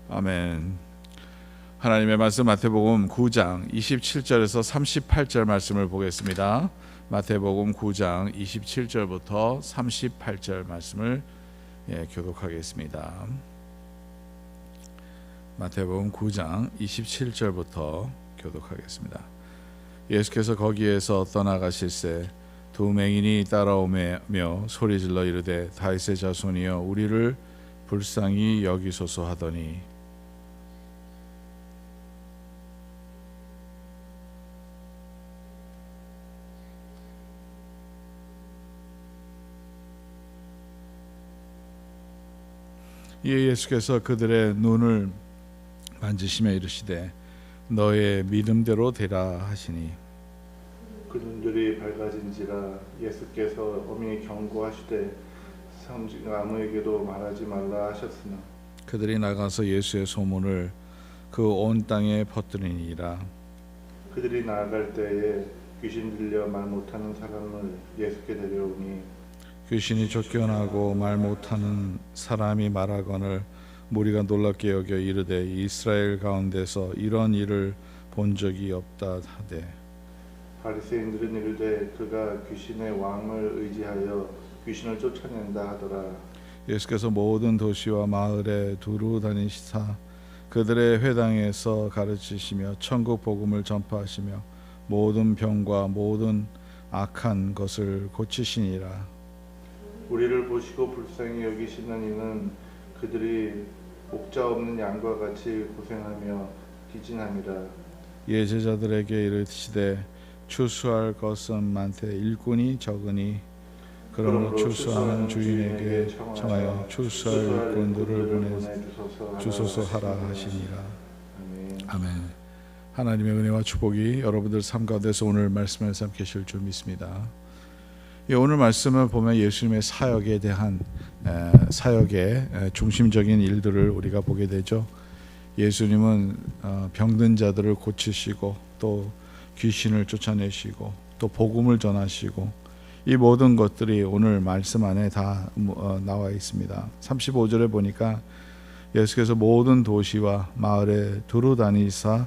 아멘. 하나님의 말씀 마태복음 9장 27절에서 38절 말씀을 보겠습니다. 마태복음 9장 27절부터 38절 말씀을 교독하겠습니다. 마태복음 9장 27절부터 교독하겠습니다. 예수께서 거기에서 떠나가실새 두 맹인이 따라오며 소리질러 이르되 다윗의 자손이여 우리를 불쌍히 여기소서 하더니 이에 예수께서 그들의 눈을 만지시며 이르시되 너의 믿음대로 되라 하시니 그 눈들이 밝아진지라. 예수께서 엄히 경고하시되 아무에게도 말하지 말라 하셨으나 그들이 나가서 예수의 소문을 그 온 땅에 퍼뜨리니라. 그들이 나아갈 때에 귀신 들려 말 못하는 사람을 예수께 데려오니 귀신이 쫓겨나고 말 못하는 사람이 말하거늘 무리가 놀랍게 여겨 이르되 이스라엘 가운데서 이런 일을 본 적이 없다 하되 바리새인들은 이르되 그가 귀신의 왕을 의지하여 귀신을 쫓아낸다 하더라. 예수께서 모든 도시와 마을에 두루 다니시사 그들의 회당에서 가르치시며 천국 복음을 전파하시며 모든 병과 모든 악한 것을 고치시니라. 우리를 보시고 불쌍히 여기시는 이는 그들이 목자 없는 양과 같이 고생하며 기진함이라. 예 제자들에게 이르시되 추수할 것은 많되 일꾼이 적으니 그러므로 추수하는 주인에게 청하여 추수할 일꾼들을 보내주소서 하라 하시니라. 아멘. 하나님의 은혜와 축복이 여러분들 삶 가운데서 오늘 말씀을 삼키실 줄 믿습니다. 오늘 말씀을 보면 예수님의 사역에 대한 사역의 중심적인 일들을 우리가 보게 되죠. 예수님은 병든 자들을 고치시고 또 귀신을 쫓아내시고 또 복음을 전하시고 이 모든 것들이 오늘 말씀 안에 다 나와 있습니다. 35절에 보니까 예수께서 모든 도시와 마을에 두루 다니사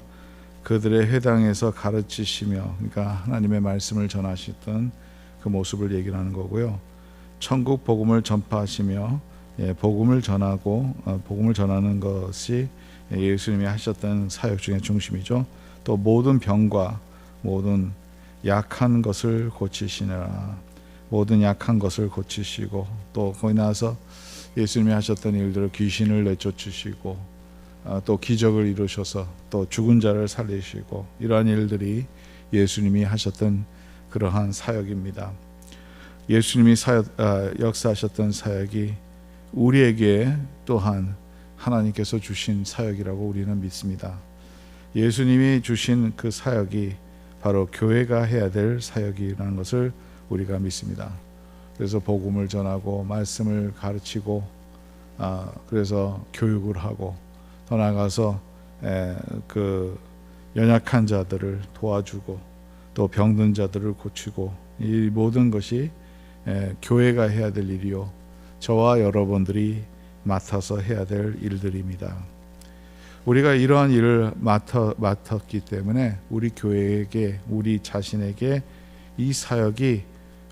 그들의 회당에서 가르치시며, 그러니까 하나님의 말씀을 전하시던 그 모습을 얘기를 하는 거고요. 천국 복음을 전파하시며 복음을 전하고 복음을 전하는 것이 예수님이 하셨던 사역 중의 중심이죠. 또 모든 병과 모든 약한 것을 고치시느라, 모든 약한 것을 고치시고 또 거기 나와서 예수님이 하셨던 일들을 귀신을 내쫓으시고 또 기적을 이루셔서 또 죽은 자를 살리시고 이러한 일들이 예수님이 하셨던 그러한 사역입니다. 예수님이 역사하셨던 사역이 우리에게 또한 하나님께서 주신 사역이라고 우리는 믿습니다. 예수님이 주신 그 사역이 바로 교회가 해야 될 사역이라는 것을 우리가 믿습니다. 그래서 복음을 전하고 말씀을 가르치고 그래서 교육을 하고 더 나아가서 그 연약한 자들을 도와주고 또 병든 자들을 고치고 이 모든 것이 교회가 해야 될 일이요 저와 여러분들이 맡아서 해야 될 일들입니다. 우리가 이러한 일을 맡았기 때문에 우리 교회에게, 우리 자신에게 이 사역이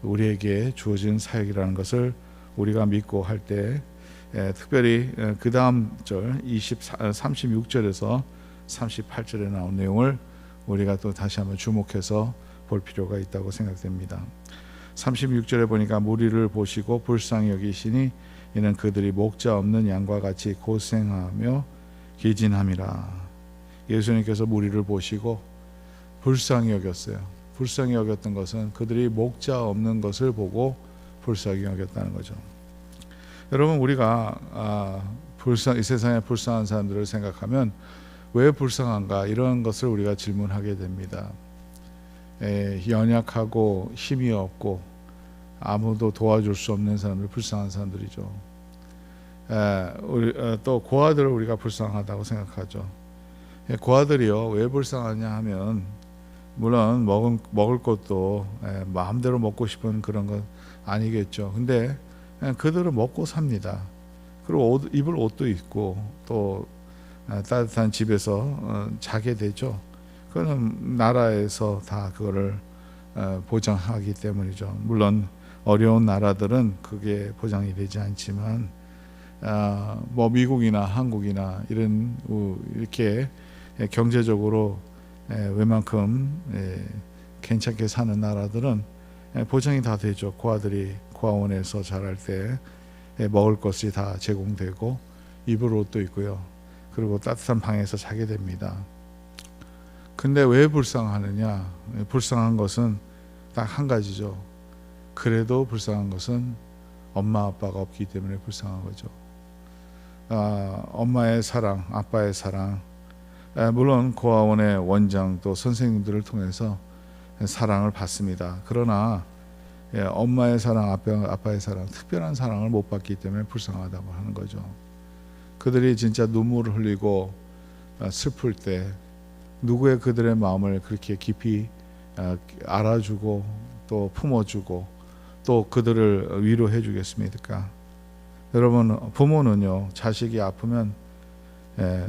우리에게 주어진 사역이라는 것을 우리가 믿고 할 때 특별히 그 다음 절 36절에서 38절에 나온 내용을 우리가 또 다시 한번 주목해서 볼 필요가 있다고 생각됩니다. 36절에 보니까 무리를 보시고 불쌍히 여기시니 이는 그들이 목자 없는 양과 같이 고생하며 기진함이라. 예수님께서 무리를 보시고 불쌍히 여겼어요. 불쌍히 여겼던 것은 그들이 목자 없는 것을 보고 불쌍히 여겼다는 거죠. 여러분, 우리가 이 세상에 불쌍한 사람들을 생각하면 왜 불쌍한가 이런 것을 우리가 질문하게 됩니다. 연약하고 힘이 없고 아무도 도와줄 수 없는 사람들, 불쌍한 사람들이죠. 또 고아들을 우리가 불쌍하다고 생각하죠. 고아들이요 왜 불쌍하냐 하면 물론 먹을 것도 마음대로 먹고 싶은 그런 건 아니겠죠. 근데 그들은 먹고 삽니다. 그리고 입을 옷도 입고 또 따뜻한 집에서 자게 되죠. 그거는 나라에서 다 그거를 보장하기 때문이죠. 물론 어려운 나라들은 그게 보장이 되지 않지만 뭐 미국이나 한국이나 이런 이렇게 경제적으로 웬만큼 괜찮게 사는 나라들은 보장이 다 되죠. 고아들이 고아원에서 자랄 때 먹을 것이 다 제공되고 입을 옷도 있고요. 그리고 따뜻한 방에서 자게 됩니다. 근데 왜 불쌍하느냐? 불쌍한 것은 딱 한 가지죠. 그래도 불쌍한 것은 엄마 아빠가 없기 때문에 불쌍한 거죠. 엄마의 사랑, 아빠의 사랑, 물론 고아원의 원장 또 선생님들을 통해서 사랑을 받습니다. 그러나 엄마의 사랑, 아빠의 사랑, 특별한 사랑을 못 받기 때문에 불쌍하다고 하는 거죠. 그들이 진짜 눈물을 흘리고 슬플 때 누구의 그들의 마음을 그렇게 깊이 알아주고 또 품어주고 또 그들을 위로해 주겠습니까? 여러분, 부모는요, 자식이 아프면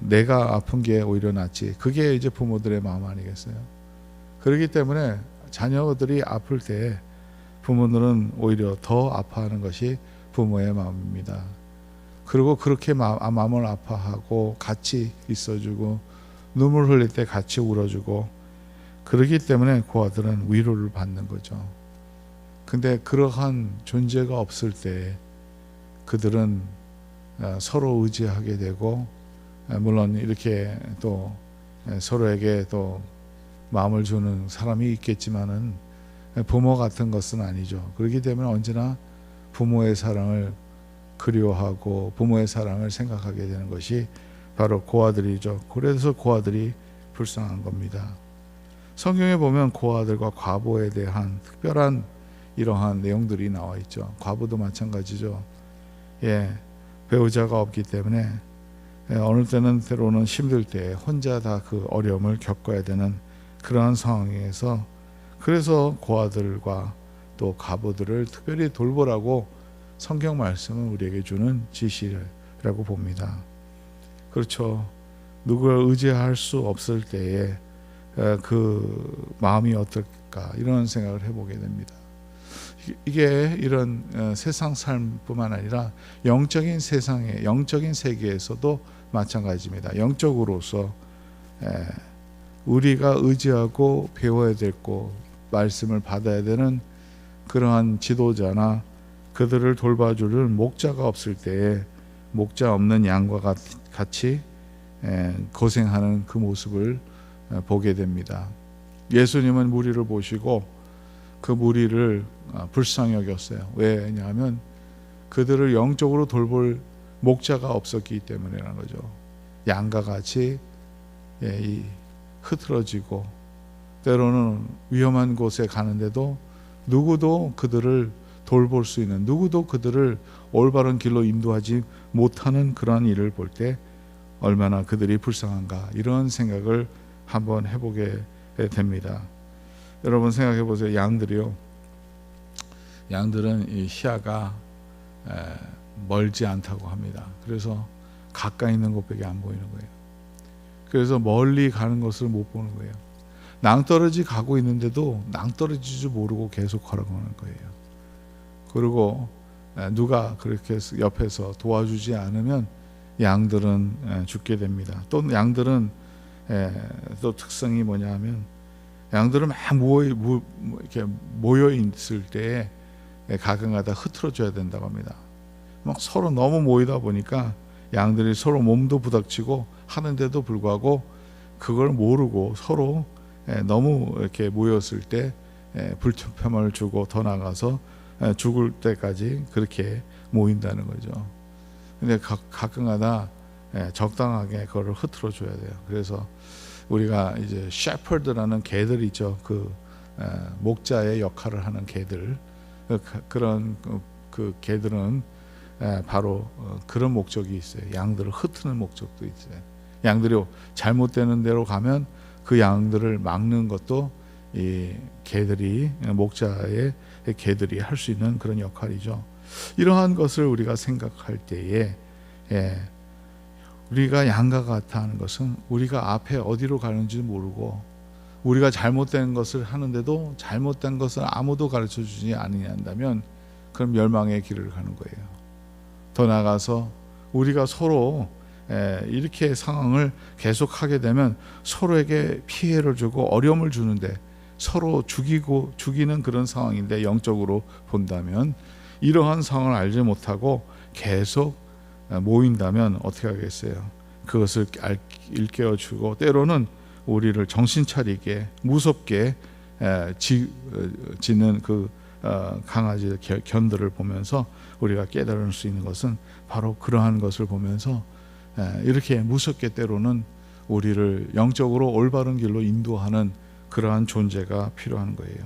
내가 아픈 게 오히려 낫지. 그게 이제 부모들의 마음 아니겠어요? 그렇기 때문에 자녀들이 아플 때 부모들은 오히려 더 아파하는 것이 부모의 마음입니다. 그리고 그렇게 마음을 아파하고 같이 있어주고 눈물 흘릴 때 같이 울어주고 그렇기 때문에 고아들은 위로를 받는 거죠. 근데 그러한 존재가 없을 때 그들은 서로 의지하게 되고 물론 이렇게 또 서로에게 또 마음을 주는 사람이 있겠지만은 부모 같은 것은 아니죠. 그렇기 때문에 언제나 부모의 사랑을 그리워하고 부모의 사랑을 생각하게 되는 것이 바로 고아들이죠. 그래서 고아들이 불쌍한 겁니다. 성경에 보면 고아들과 과부에 대한 특별한 이러한 내용들이 나와 있죠. 과부도 마찬가지죠. 배우자가 없기 때문에 어느 때는 때로는 힘들 때 혼자 다 그 어려움을 겪어야 되는 그러한 상황에서 그래서 고아들과 또 과부들을 특별히 돌보라고 성경 말씀은 우리에게 주는 지시라고 봅니다. 그렇죠. 누구를 의지할 수 없을 때에 그 마음이 어떨까 이런 생각을 해보게 됩니다. 이게 이런 세상 삶뿐만 아니라 영적인 세상에 영적인 세계에서도 마찬가지입니다. 영적으로서 우리가 의지하고 배워야 되고 말씀을 받아야 되는 그러한 지도자나 그들을 돌봐줄 목자가 없을 때에 목자 없는 양과 같이 고생하는 그 모습을 보게 됩니다. 예수님은 무리를 보시고 그 무리를 불쌍히 여겼어요. 왜냐하면 그들을 영적으로 돌볼 목자가 없었기 때문이라는 거죠. 양과 같이 흐트러지고 때로는 위험한 곳에 가는데도 누구도 그들을 돌볼 수 있는, 누구도 그들을 올바른 길로 인도하지 못하는 그러한 일을 볼 때 얼마나 그들이 불쌍한가 이런 생각을 한번 해보게 됩니다. 여러분 생각해 보세요. 양들은 이 시야가 멀지 않다고 합니다. 그래서 가까이 있는 것밖에 안 보이는 거예요. 그래서 멀리 가는 것을 못 보는 거예요. 낭떠러지 가고 있는데도 낭떠러지 줄 모르고 계속 걸어가는 거예요. 그리고 누가 그렇게 옆에서 도와주지 않으면 양들은 죽게 됩니다. 또 양들은 또 특성이 뭐냐면 양들은 막 이렇게 모여 있을 때에 가끔가다 흐트러져야 된다고 합니다. 막 서로 너무 모이다 보니까 양들이 서로 몸도 부닥치고 하는데도 불구하고 그걸 모르고 서로 너무 이렇게 모였을 때 불편함을 주고 더 나가서 죽을 때까지 그렇게 모인다는 거죠. 근데 가끔가다 적당하게 그거를 흐트러 줘야 돼요. 그래서 우리가 이제 셰퍼드라는 개들 있죠. 그 목자의 역할을 하는 개들, 그런 그 개들은 바로 그런 목적이 있어요. 양들을 흩트는 목적도 있어요. 양들이 잘못되는 대로 가면 그 양들을 막는 것도 이 개들이, 목자의 개들이 할 수 있는 그런 역할이죠. 이러한 것을 우리가 생각할 때에 우리가 양과 같아 하는 것은 우리가 앞에 어디로 가는지 모르고 우리가 잘못된 것을 하는데도 잘못된 것을 아무도 가르쳐 주지 않는다면 그럼 멸망의 길을 가는 거예요. 더 나아가서 우리가 서로 이렇게 상황을 계속하게 되면 서로에게 피해를 주고 어려움을 주는데 서로 죽이는 그런 상황인데 영적으로 본다면 이러한 상황을 알지 못하고 계속 모인다면 어떻게 하겠어요? 그것을 일깨워주고 때로는 우리를 정신 차리게 무섭게 짖는 그 강아지의 견들을 보면서 우리가 깨달을 수 있는 것은 바로 그러한 것을 보면서 이렇게 무섭게 때로는 우리를 영적으로 올바른 길로 인도하는 그러한 존재가 필요한 거예요.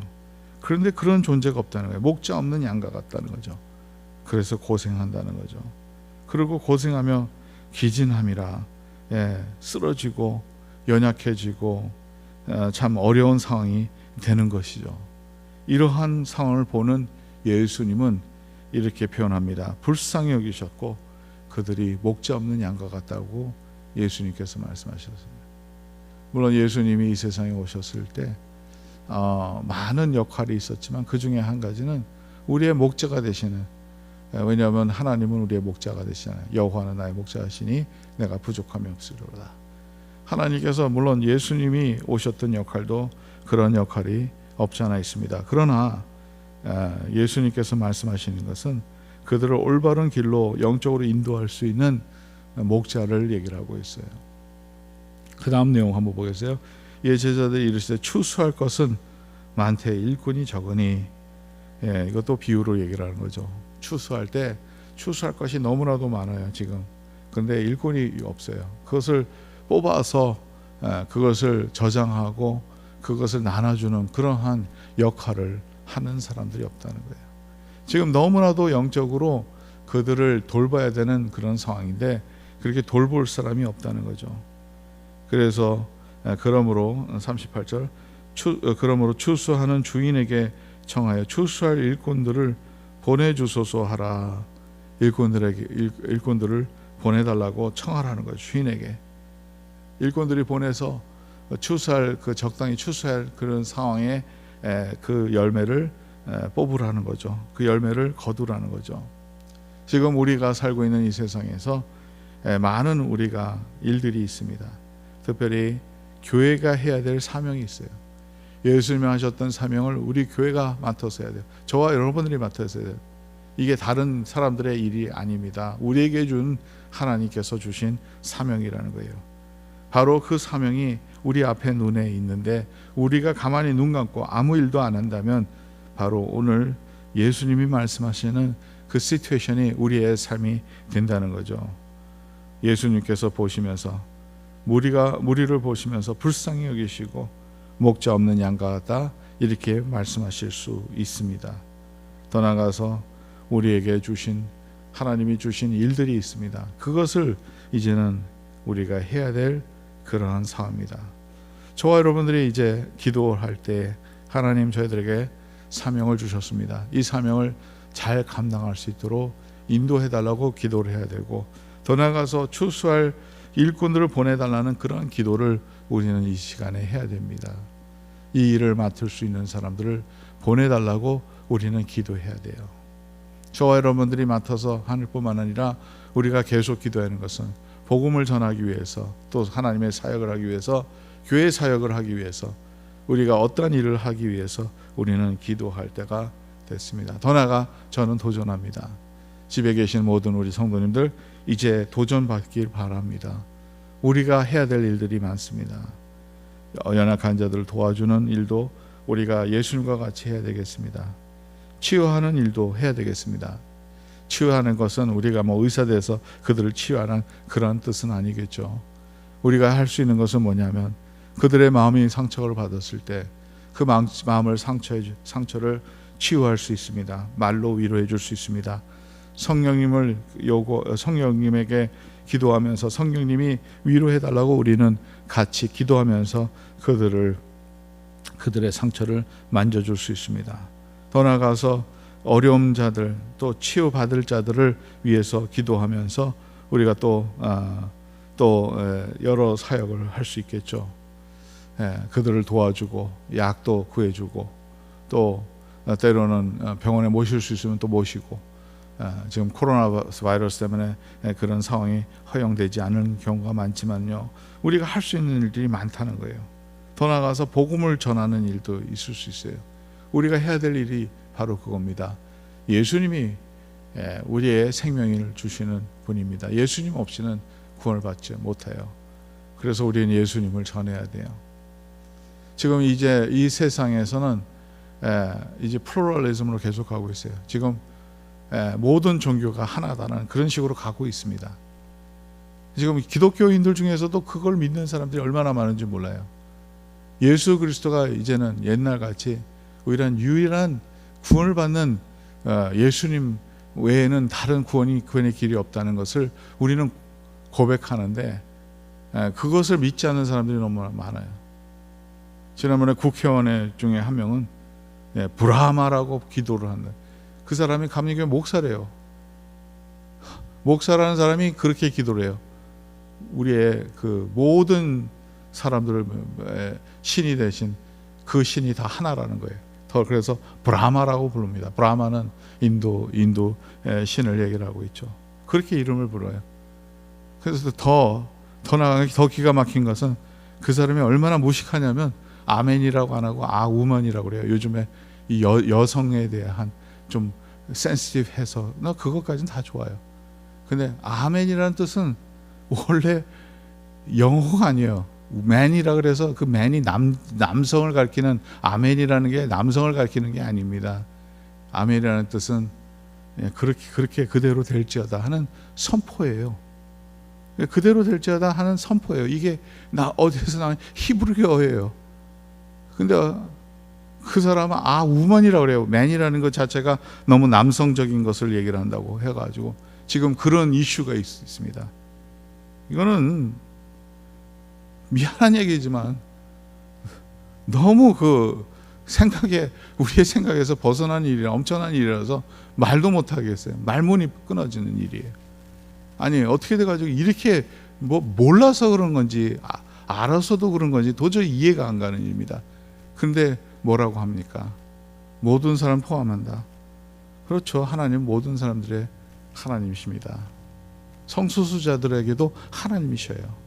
그런데 그런 존재가 없다는 거예요. 목자 없는 양과 같다는 거죠. 그래서 고생한다는 거죠. 그리고 고생하며 기진함이라 쓰러지고 연약해지고 참 어려운 상황이 되는 것이죠. 이러한 상황을 보는 예수님은 이렇게 표현합니다. 불쌍히 여기셨고 그들이 목자 없는 양과 같다고 예수님께서 말씀하셨습니다. 물론 예수님이 이 세상에 오셨을 때 많은 역할이 있었지만 그 중에 한 가지는 우리의 목자가 되시는, 왜냐하면 하나님은 우리의 목자가 되시잖아요. 여호와는 나의 목자시니 내가 부족함이 없으리로다. 하나님께서 물론 예수님이 오셨던 역할도 그런 역할이 없지 않아 있습니다. 그러나 예수님께서 말씀하시는 것은 그들을 올바른 길로 영적으로 인도할 수 있는 목자를 얘기를 하고 있어요. 그 다음 내용 한번 보겠어요. 예, 제자들이 이르시되 추수할 것은 많되 일꾼이 적으니, 이것도 비유로 얘기를 하는 거죠. 추수할 때 추수할 것이 너무나도 많아요 지금. 그런데 일꾼이 없어요. 그것을 뽑아서 그것을 저장하고 그것을 나눠주는 그러한 역할을 하는 사람들이 없다는 거예요. 지금 너무나도 영적으로 그들을 돌봐야 되는 그런 상황인데 그렇게 돌볼 사람이 없다는 거죠. 그래서 그러므로 38절 그러므로 추수하는 주인에게 청하여 추수할 일꾼들을 보내주소서 하라. 일꾼들을 보내달라고 청하라는 거예요. 주인에게. 일꾼들이 보내서 추수할 적당히 추수할 그런 상황에 그 열매를 뽑으라는 거죠. 그 열매를 거두라는 거죠. 지금 우리가 살고 있는 이 세상에서 많은 우리가 일들이 있습니다. 특별히 교회가 해야 될 사명이 있어요. 예수님이 하셨던 사명을 우리 교회가 맡아서 해야 돼요. 저와 여러분들이 맡아서 해야 돼요. 이게 다른 사람들의 일이 아닙니다. 우리에게 준 하나님께서 주신 사명이라는 거예요. 바로 그 사명이 우리 앞에 눈에 있는데 우리가 가만히 눈 감고 아무 일도 안 한다면 바로 오늘 예수님이 말씀하시는 그 시츄에이션이 우리의 삶이 된다는 거죠. 예수님께서 보시면서 무리를 보시면서 불쌍히 여기시고 목자 없는 양과 같다 이렇게 말씀하실 수 있습니다. 더 나아가서 우리에게 주신 하나님이 주신 일들이 있습니다. 그것을 이제는 우리가 해야 될 그러한 상황입니다. 저와 여러분들이 이제 기도할 때 하나님 저희들에게 사명을 주셨습니다. 이 사명을 잘 감당할 수 있도록 인도해 달라고 기도를 해야 되고 더 나아가서 추수할 일꾼들을 보내달라는 그런 기도를 우리는 이 시간에 해야 됩니다. 이 일을 맡을 수 있는 사람들을 보내달라고 우리는 기도해야 돼요. 저와 여러분들이 맡아서 하늘 뿐만 아니라 우리가 계속 기도하는 것은 복음을 전하기 위해서 또 하나님의 사역을 하기 위해서 교회 사역을 하기 위해서 우리가 어떠한 일을 하기 위해서 우리는 기도할 때가 됐습니다. 더 나아가 저는 도전합니다. 집에 계신 모든 우리 성도님들 이제 도전받길 바랍니다. 우리가 해야 될 일들이 많습니다. 연약한 자들을 도와주는 일도 우리가 예수님과 같이 해야 되겠습니다. 치유하는 일도 해야 되겠습니다. 치유하는 것은 우리가 의사 돼서 그들을 치유하는 그런 뜻은 아니겠죠. 우리가 할 수 있는 것은 뭐냐면 그들의 마음이 상처를 받았을 때 그 마음을 상처를 치유할 수 있습니다. 말로 위로해 줄 수 있습니다. 성령님에게 기도하면서 성령님이 위로해 달라고 우리는 같이 기도하면서 그들의 상처를 만져줄 수 있습니다. 더 나아가서 어려운 자들 또 치유받을 자들을 위해서 기도하면서 우리가 또 여러 사역을 할 수 있겠죠. 그들을 도와주고 약도 구해주고 또 때로는 병원에 모실 수 있으면 또 모시고, 지금 코로나 바이러스 때문에 그런 상황이 허용되지 않은 경우가 많지만요, 우리가 할 수 있는 일들이 많다는 거예요. 더 나아가서 복음을 전하는 일도 있을 수 있어요. 우리가 해야 될 일이 바로 그겁니다. 예수님이 우리의 생명을 주시는 분입니다. 예수님 없이는 구원을 받지 못해요. 그래서 우리는 예수님을 전해야 돼요. 지금 이제 이 세상에서는 이제 플루럴리즘으로 계속 가고 있어요. 지금 모든 종교가 하나다는 그런 식으로 가고 있습니다. 지금 기독교인들 중에서도 그걸 믿는 사람들이 얼마나 많은지 몰라요. 예수 그리스도가 이제는 옛날같이 유일한 구원을 받는 예수님 외에는 다른 구원의 길이 없다는 것을 우리는 고백하는데, 그것을 믿지 않는 사람들이 너무 많아요. 지난번에 국회의원 중에 한 명은 브라하마라고 기도를 한다. 그 사람이 감리교회 목사래요. 목사라는 사람이 그렇게 기도를 해요. 우리의 그 모든 사람들을 신이 되신 그 신이 다 하나라는 거예요. 그래서 브라하마라고 부릅니다. 브라하마는 인도 신을 얘기를 하고 있죠. 그렇게 이름을 불러요. 그래서 더 나아가게 더 기가 막힌 것은 그 사람이 얼마나 무식하냐면 아멘이라고 안 하고 우먼이라고 그래요. 요즘에 이 여성에 대한 좀 센시티브해서 나 그것까지는 다 좋아요. 근데 아멘이라는 뜻은 원래 영어가 아니에요. man이라 그래서 그 man이 남성을 가리키는, 아멘이라는 게 남성을 가리키는 게 아닙니다. 아멘이라는 뜻은 그렇게 그대로 될지어다 하는 선포예요. 그대로 될지어다 하는 선포예요. 이게 어디서 나온 히브리어예요. 근데 그 사람은 우먼이라고 그래요. man이라는 것 자체가 너무 남성적인 것을 얘기를 한다고 해가지고 지금 그런 이슈가 있습니다. 이거는 미안한 얘기지만 너무 우리의 생각에서 벗어난 일이라 엄청난 일이라서 말도 못 하겠어요. 말문이 끊어지는 일이에요. 아니 어떻게 돼가지고 이렇게 몰라서 그런 건지 알아서도 그런 건지 도저히 이해가 안 가는 일입니다. 그런데 뭐라고 합니까? 모든 사람 포함한다. 그렇죠. 하나님 모든 사람들의 하나님이십니다. 성소수자들에게도 하나님이셔요.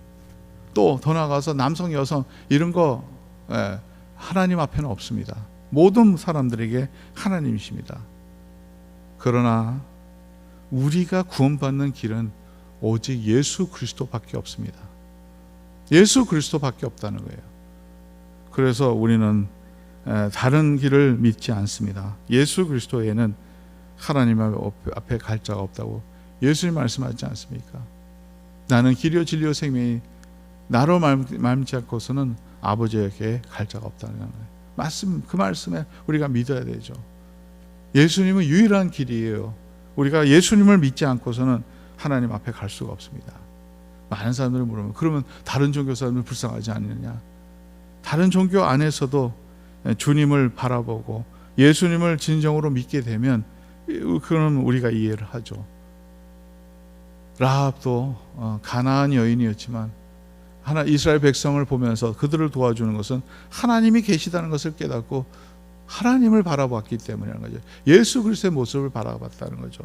또 더 나아가서 남성, 여성 이런 거 하나님 앞에는 없습니다. 모든 사람들에게 하나님이십니다. 그러나 우리가 구원받는 길은 오직 예수 그리스도밖에 없습니다. 예수 그리스도밖에 없다는 거예요. 그래서 우리는 다른 길을 믿지 않습니다. 예수 그리스도에는 하나님 앞에 갈 자가 없다고 예수님 말씀하지 않습니까? 나는 길이요 진리요 생명이 나로 말미지 않고서는 아버지에게 갈 자가 없다는 거예요. 그 말씀에 우리가 믿어야 되죠. 예수님은 유일한 길이에요. 우리가 예수님을 믿지 않고서는 하나님 앞에 갈 수가 없습니다. 많은 사람들이 물으면 그러면 다른 종교 사람들 불쌍하지 않느냐? 다른 종교 안에서도 주님을 바라보고 예수님을 진정으로 믿게 되면 그건 우리가 이해를 하죠. 라합도 가나안 여인이었지만 이스라엘 백성을 보면서 그들을 도와주는 것은 하나님이 계시다는 것을 깨닫고 하나님을 바라봤기 때문이라는 거죠. 예수 그리스도의 모습을 바라봤다는 거죠.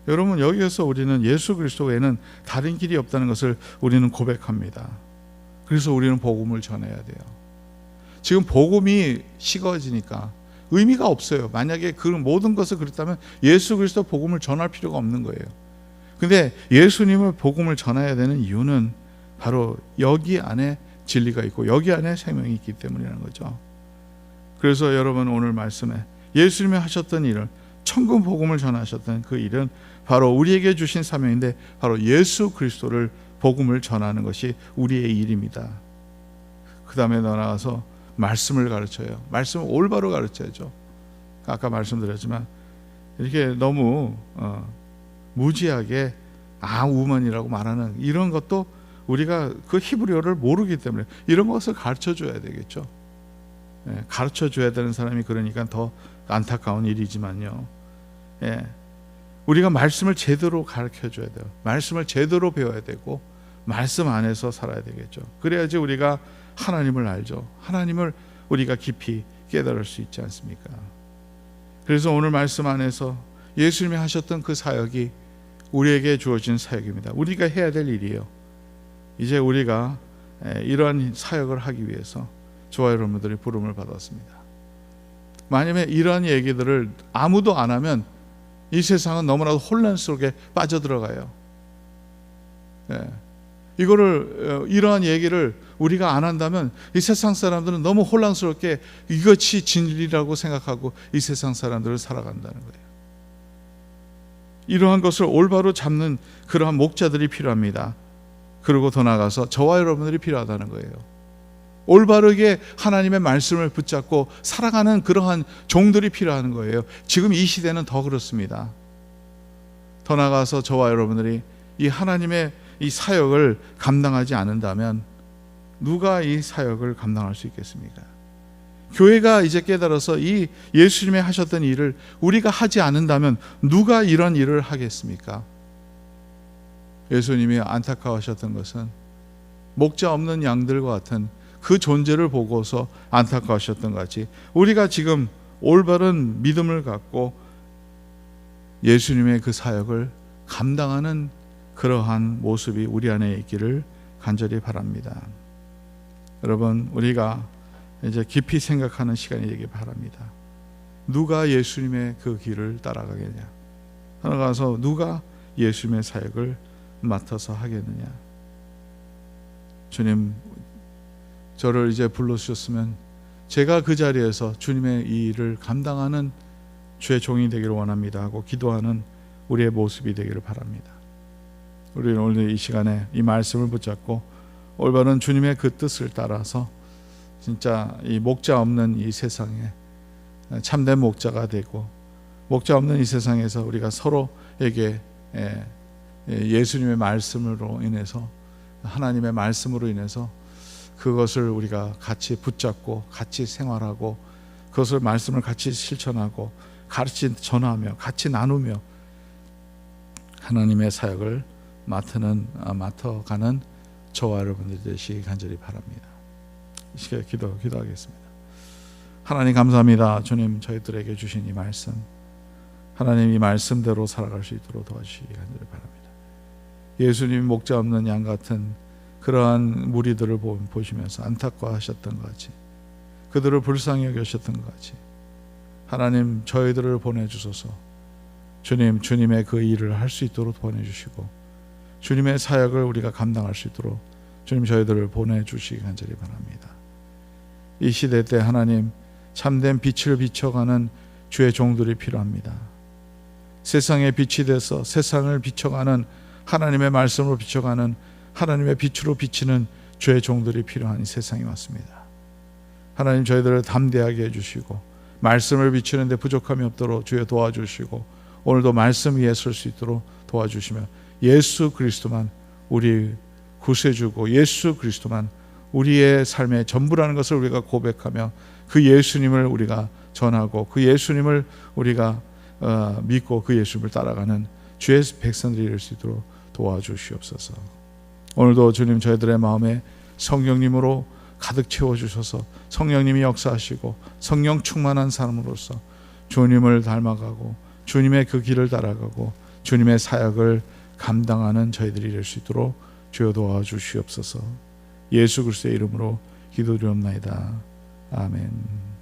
여러분 여기에서 우리는 예수 그리스도 외에는 다른 길이 없다는 것을 우리는 고백합니다. 그래서 우리는 복음을 전해야 돼요. 지금 복음이 식어지니까 의미가 없어요. 만약에 그 모든 것을 그렇다면 예수 그리스도 복음을 전할 필요가 없는 거예요. 근데 예수님을 복음을 전해야 되는 이유는 바로 여기 안에 진리가 있고 여기 안에 생명이 있기 때문이라는 거죠. 그래서 여러분 오늘 말씀에 예수님이 하셨던 일을, 천국 복음을 전하셨던 그 일은 바로 우리에게 주신 사명인데 바로 예수 그리스도를 복음을 전하는 것이 우리의 일입니다. 그 다음에 나아가서 말씀을 가르쳐요. 말씀을 올바로 가르쳐야죠. 아까 말씀드렸지만 이렇게 너무 무지하게 우먼이라고 말하는 이런 것도 우리가 그 히브리어를 모르기 때문에 이런 것을 가르쳐줘야 되겠죠. 가르쳐줘야 되는 사람이 그러니까 더 안타까운 일이지만요. 우리가 말씀을 제대로 가르쳐줘야 돼요. 말씀을 제대로 배워야 되고 말씀 안에서 살아야 되겠죠. 그래야지 우리가 하나님을 알죠. 하나님을 우리가 깊이 깨달을 수 있지 않습니까? 그래서 오늘 말씀 안에서 예수님이 하셨던 그 사역이 우리에게 주어진 사역입니다. 우리가 해야 될 일이에요. 이제 우리가 이러한 사역을 하기 위해서 저와 여러분들이 부름을 받았습니다. 만약에 이러한 얘기들을 아무도 안 하면 이 세상은 너무나도 혼란 속에 빠져들어가요. 이러한 얘기를 우리가 안 한다면 이 세상 사람들은 너무 혼란스럽게 이것이 진리라고 생각하고 이 세상 사람들을 살아간다는 거예요. 이러한 것을 올바로 잡는 그러한 목자들이 필요합니다. 그리고 더 나아가서 저와 여러분들이 필요하다는 거예요. 올바르게 하나님의 말씀을 붙잡고 살아가는 그러한 종들이 필요한 거예요. 지금 이 시대는 더 그렇습니다. 더 나아가서 저와 여러분들이 이 하나님의 이 사역을 감당하지 않는다면 누가 이 사역을 감당할 수 있겠습니까? 교회가 이제 깨달아서 이 예수님이 하셨던 일을 우리가 하지 않는다면 누가 이런 일을 하겠습니까? 예수님이 안타까워하셨던 것은 목자 없는 양들과 같은 그 존재를 보고서 안타까워하셨던 것 같이 우리가 지금 올바른 믿음을 갖고 예수님의 그 사역을 감당하는 그러한 모습이 우리 안에 있기를 간절히 바랍니다. 여러분, 우리가 이제 깊이 생각하는 시간이 되길 바랍니다. 누가 예수님의 그 길을 따라가겠냐? 따라가서 누가 예수님의 사역을 맡아서 하겠느냐? 주님, 저를 이제 불러주셨으면 제가 그 자리에서 주님의 이 일을 감당하는 주의 종이 되기를 원합니다 하고 기도하는 우리의 모습이 되기를 바랍니다. 우리는 오늘 이 시간에 이 말씀을 붙잡고 올바른 주님의 그 뜻을 따라서 진짜 이 목자 없는 이 세상에 참된 목자가 되고, 목자 없는 이 세상에서 우리가 서로에게 예수님의 말씀으로 인해서, 하나님의 말씀으로 인해서 그것을 우리가 같이 붙잡고 같이 생활하고 그것을 말씀을 같이 실천하고 같이 전하며 같이 나누며 하나님의 사역을 맡아가는 저와 여러분들 되시기 간절히 바랍니다. 이 시간에 기도하겠습니다. 하나님 감사합니다. 주님, 저희들에게 주신 이 말씀, 하나님 이 말씀대로 살아갈 수 있도록 도와주시기 간절히 바랍니다. 예수님 목자 없는 양 같은 그러한 무리들을 보시면서 안타까워하셨던 것 같이, 그들을 불쌍히 여기셨던 것 같이 하나님 저희들을 보내주소서. 주님, 주님의 그 일을 할 수 있도록 보내주시고 주님의 사역을 우리가 감당할 수 있도록 주님 저희들을 보내주시기 간절히 바랍니다. 이 시대 때 하나님 참된 빛을 비춰가는 주의 종들이 필요합니다. 세상의 빛이 돼서 세상을 비춰가는, 하나님의 말씀으로 비춰가는, 하나님의 빛으로 비치는 주의 종들이 필요한 이 세상이 왔습니다. 하나님 저희들을 담대하게 해주시고 말씀을 비추는 데 부족함이 없도록 주여 도와주시고 오늘도 말씀 위에 설 수 있도록 도와주시며 예수 그리스도만 우리 구세주고 예수 그리스도만 우리의 삶의 전부라는 것을 우리가 고백하며 그 예수님을 우리가 전하고 그 예수님을 우리가 믿고 그 예수님을 따라가는 주의 백성들이 될 수 있도록 도와주시옵소서. 오늘도 주님 저희들의 마음에 성령님으로 가득 채워주셔서 성령님이 역사하시고 성령 충만한 사람으로서 주님을 닮아가고 주님의 그 길을 따라가고 주님의 사역을 감당하는 저희들이 될 수 있도록 주여 도와주시옵소서. 예수 그리스도의 이름으로 기도드리옵나이다. 아멘.